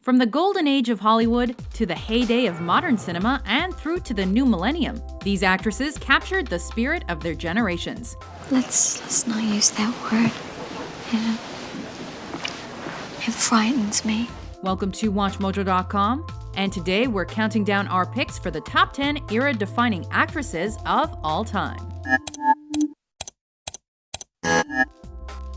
From the golden age of Hollywood to the heyday of modern cinema and through to the new millennium, these actresses captured the spirit of their generations. Let's not use that word. Yeah. It frightens me. Welcome to WatchMojo.com, and today we're counting down our picks for the top 10 era-defining actresses of all time.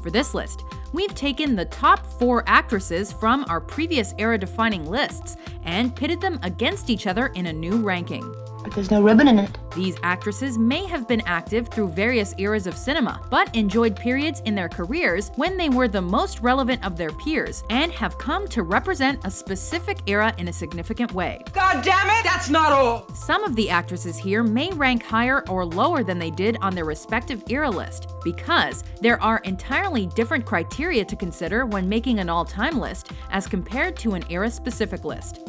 For this list, we've taken the top 4 actresses from our previous era-defining lists and pitted them against each other in a new ranking. But there's no ribbon in it. These actresses may have been active through various eras of cinema, but enjoyed periods in their careers when they were the most relevant of their peers and have come to represent a specific era in a significant way. God damn it, that's not all! Some of the actresses here may rank higher or lower than they did on their respective era list, because there are entirely different criteria to consider when making an all-time list as compared to an era-specific list.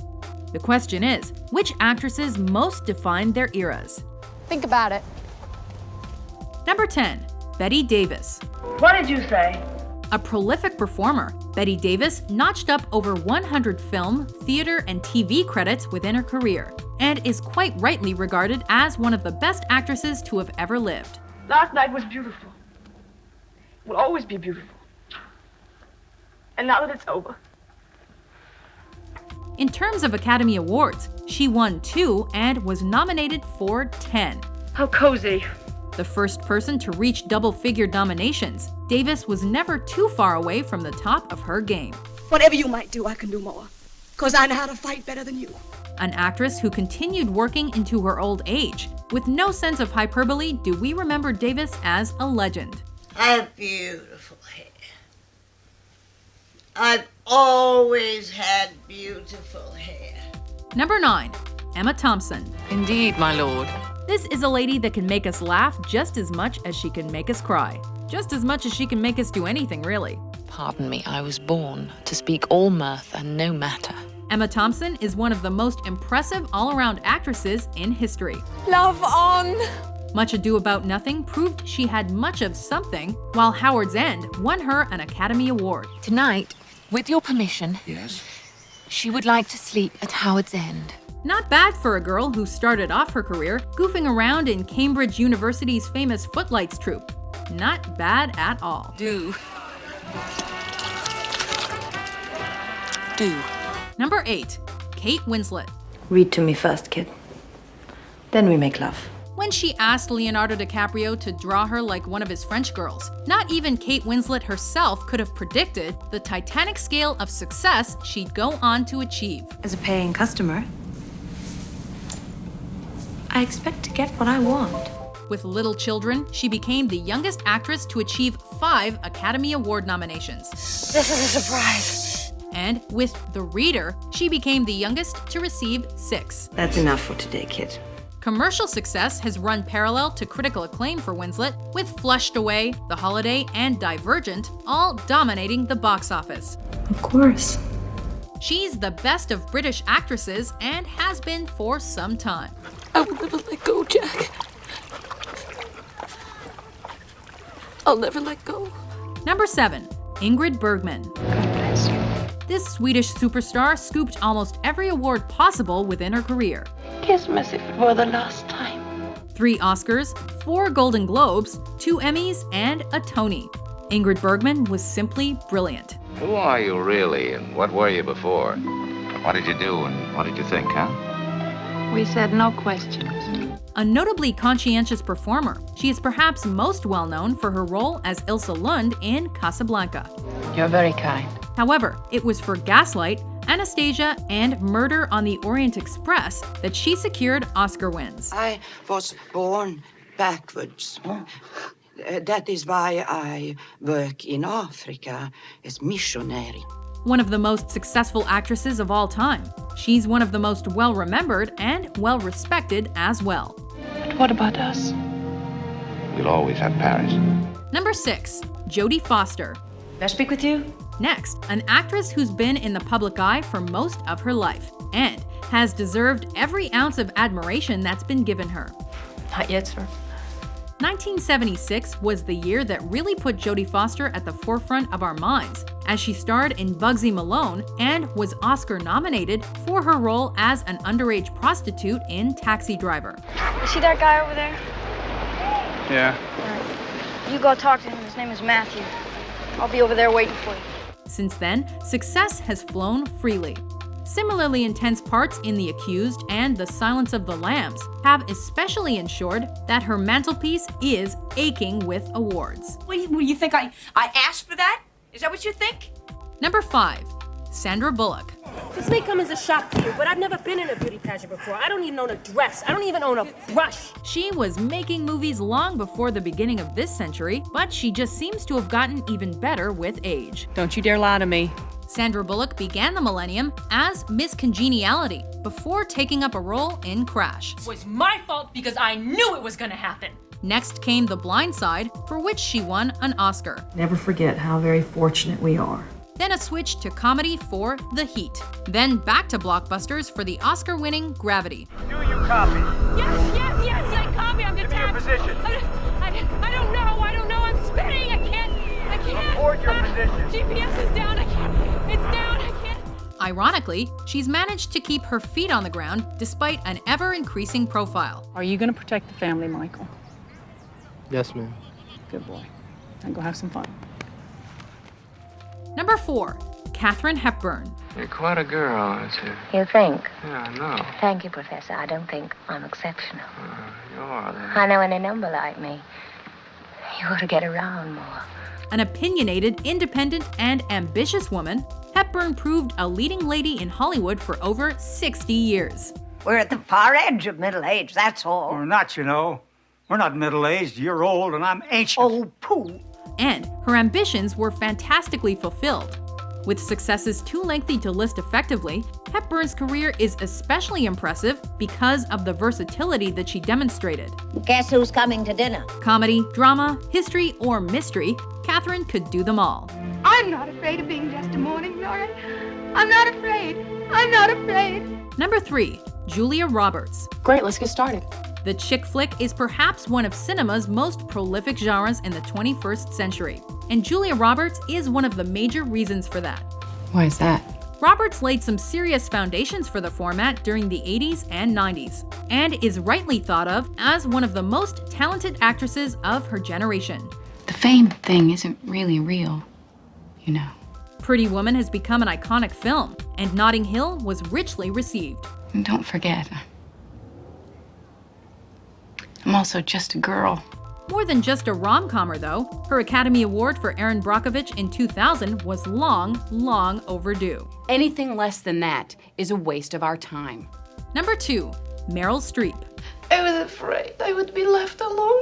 The question is, which actresses most defined their eras? Think about it. Number 10, Bette Davis. What did you say? A prolific performer, Bette Davis notched up over 100 film, theater, and TV credits within her career, and is quite rightly regarded as one of the best actresses to have ever lived. Last night was beautiful. It will always be beautiful. And now that it's over. In terms of Academy Awards, she won 2 and was nominated for 10. How cozy. The first person to reach double-figure nominations, Davis was never too far away from the top of her game. Whatever you might do, I can do more. 'Cause I know how to fight better than you. An actress who continued working into her old age. With no sense of hyperbole, do we remember Davis as a legend. I have beautiful hair. I've always had beautiful hair. Number 9, Emma Thompson. Indeed, my lord. This is a lady that can make us laugh just as much as she can make us cry. Just as much as she can make us do anything, really. Pardon me, I was born to speak all mirth and no matter. Emma Thompson is one of the most impressive all-around actresses in history. Love on! Much Ado About Nothing proved she had much of something, while Howard's End won her an Academy Award. Tonight, with your permission, Yes? she would like to sleep at Howard's End. Not bad for a girl who started off her career goofing around in Cambridge University's famous Footlights troupe. Not bad at all. Do. Number 8, Kate Winslet. Read to me first, kid. Then we make love. When she asked Leonardo DiCaprio to draw her like one of his French girls, not even Kate Winslet herself could have predicted the titanic scale of success she'd go on to achieve. As a paying customer, I expect to get what I want. With little children, she became the youngest actress to achieve 5 Academy Award nominations. This is a surprise. And with The Reader, she became the youngest to receive 6. That's enough for today, kid. Commercial success has run parallel to critical acclaim for Winslet, with Flushed Away, The Holiday, and Divergent all dominating the box office. Of course. She's the best of British actresses and has been for some time. I will never let go, Jack. I'll never let go. Number 7, Ingrid Bergman. This Swedish superstar scooped almost every award possible within her career. Kiss me as if it were the last time. 3 Oscars, 4 Golden Globes, 2 Emmys, and a Tony. Ingrid Bergman was simply brilliant. Who are you really, and what were you before? What did you do, and what did you think, huh? We said no questions. A notably conscientious performer, she is perhaps most well known for her role as Ilsa Lund in Casablanca. You're very kind. However, it was for Gaslight, Anastasia, and Murder on the Orient Express that she secured Oscar wins. I was born backwards. That is why I work in Africa as missionary. One of the most successful actresses of all time, she's one of the most well-remembered and well-respected as well. But what about us? We'll always have Paris. Number 6, Jodie Foster. May I speak with you? Next, an actress who's been in the public eye for most of her life and has deserved every ounce of admiration that's been given her. Not yet, sir. 1976 was the year that really put Jodie Foster at the forefront of our minds, as she starred in Bugsy Malone and was Oscar nominated for her role as an underage prostitute in Taxi Driver. You see that guy over there? Yeah. You go talk to him. His name is Matthew. I'll be over there waiting for you. Since then, success has flown freely. Similarly intense parts in The Accused and The Silence of the Lambs have especially ensured that her mantelpiece is aching with awards. What do you think I asked for that? Is that what you think? Number 5. Sandra Bullock. This may come as a shock to you, but I've never been in a beauty pageant before. I don't even own a dress. I don't even own a brush. She was making movies long before the beginning of this century, but she just seems to have gotten even better with age. Don't you dare lie to me. Sandra Bullock began the millennium as Miss Congeniality before taking up a role in Crash. It was my fault because I knew it was gonna happen. Next came The Blind Side, for which she won an Oscar. Never forget how very fortunate we are. Then a switch to comedy for The Heat. Then back to blockbusters for the Oscar-winning Gravity. Do you copy? Yes, I copy. I'm Give me your position. I don't know. I'm spinning. I can't. Report your position. GPS is down. It's down. I can't. Ironically, she's managed to keep her feet on the ground despite an ever-increasing profile. Are you going to protect the family, Michael? Yes, ma'am. Good boy. Then go have some fun. Number 4. Katharine Hepburn. You're quite a girl, aren't you? You think? Yeah, I know. Thank you, Professor. I don't think I'm exceptional. You are, then. I know any number like me. You ought to get around more. An opinionated, independent, and ambitious woman, Hepburn proved a leading lady in Hollywood for over 60 years. We're at the far edge of middle age, that's all. We're not, you know. We're not middle-aged. You're old and I'm ancient. Oh, pooh. And her ambitions were fantastically fulfilled. With successes too lengthy to list effectively, Hepburn's career is especially impressive because of the versatility that she demonstrated. Guess who's coming to dinner? Comedy, drama, history, or mystery, Katharine could do them all. I'm not afraid of being just a morning glory. I'm not afraid. I'm not afraid. Number 3. Julia Roberts. Great, let's get started. The chick flick is perhaps one of cinema's most prolific genres in the 21st century, and Julia Roberts is one of the major reasons for that. Why is that? Roberts laid some serious foundations for the format during the 80s and 90s, and is rightly thought of as one of the most talented actresses of her generation. The fame thing isn't really real, you know. Pretty Woman has become an iconic film, and Notting Hill was richly received. And don't forget, I'm also just a girl. More than just a rom-commer, though, her Academy Award for Erin Brockovich in 2000 was long overdue. Anything less than that is a waste of our time. Number 2. Meryl Streep. I was afraid I would be left alone.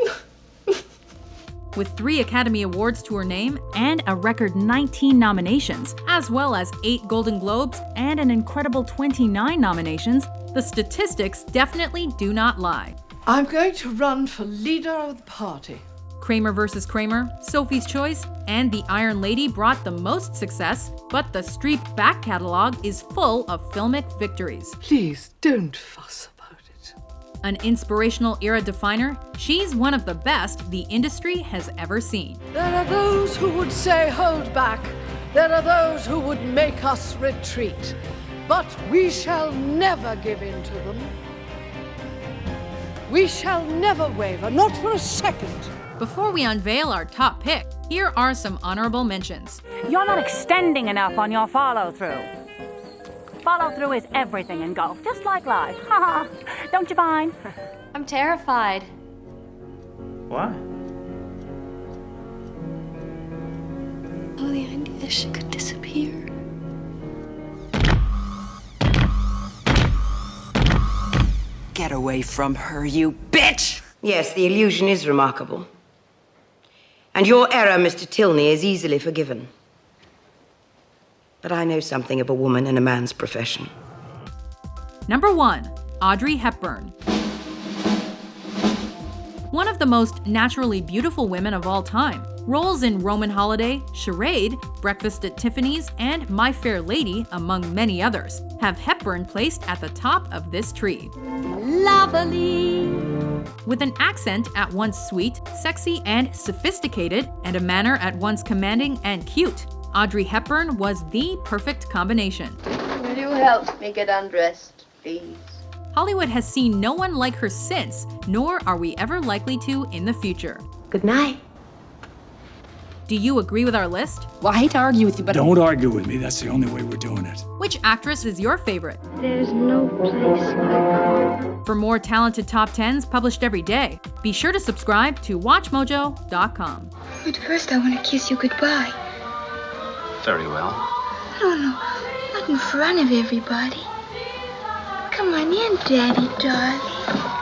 With 3 Academy Awards to her name and a record 19 nominations, as well as 8 Golden Globes and an incredible 29 nominations, the statistics definitely do not lie. I'm going to run for leader of the party. Kramer vs. Kramer, Sophie's Choice, and The Iron Lady brought the most success, but the Streep back catalog is full of filmic victories. Please don't fuss about it. An inspirational era definer, she's one of the best the industry has ever seen. There are those who would say hold back. There are those who would make us retreat. But we shall never give in to them. We shall never waver, not for a second. Before we unveil our top pick, here are some honorable mentions. You're not extending enough on your follow-through. Follow-through is everything in golf, just like life. Don't you mind? I'm terrified. Why? Oh, the idea she could disappear. Get away from her, you bitch! Yes, the illusion is remarkable. And your error, Mr. Tilney, is easily forgiven. But I know something of a woman in a man's profession. Number 1. Audrey Hepburn. One of the most naturally beautiful women of all time, roles in Roman Holiday, Charade, Breakfast at Tiffany's, and My Fair Lady, among many others, have Hepburn placed at the top of this tree. Lovely. With an accent at once sweet, sexy, and sophisticated, and a manner at once commanding and cute, Audrey Hepburn was the perfect combination. Will you help me get undressed, please? Hollywood has seen no one like her since, nor are we ever likely to in the future. Good night. Do you agree with our list? Well, I hate to argue with you, but... Don't argue with me. That's the only way we're doing it. Which actress is your favorite? There's no place like home. For more talented top 10s published every day, be sure to subscribe to WatchMojo.com. But first I want to kiss you goodbye. Very well. No, not in front of everybody. Come on in, Daddy, darling.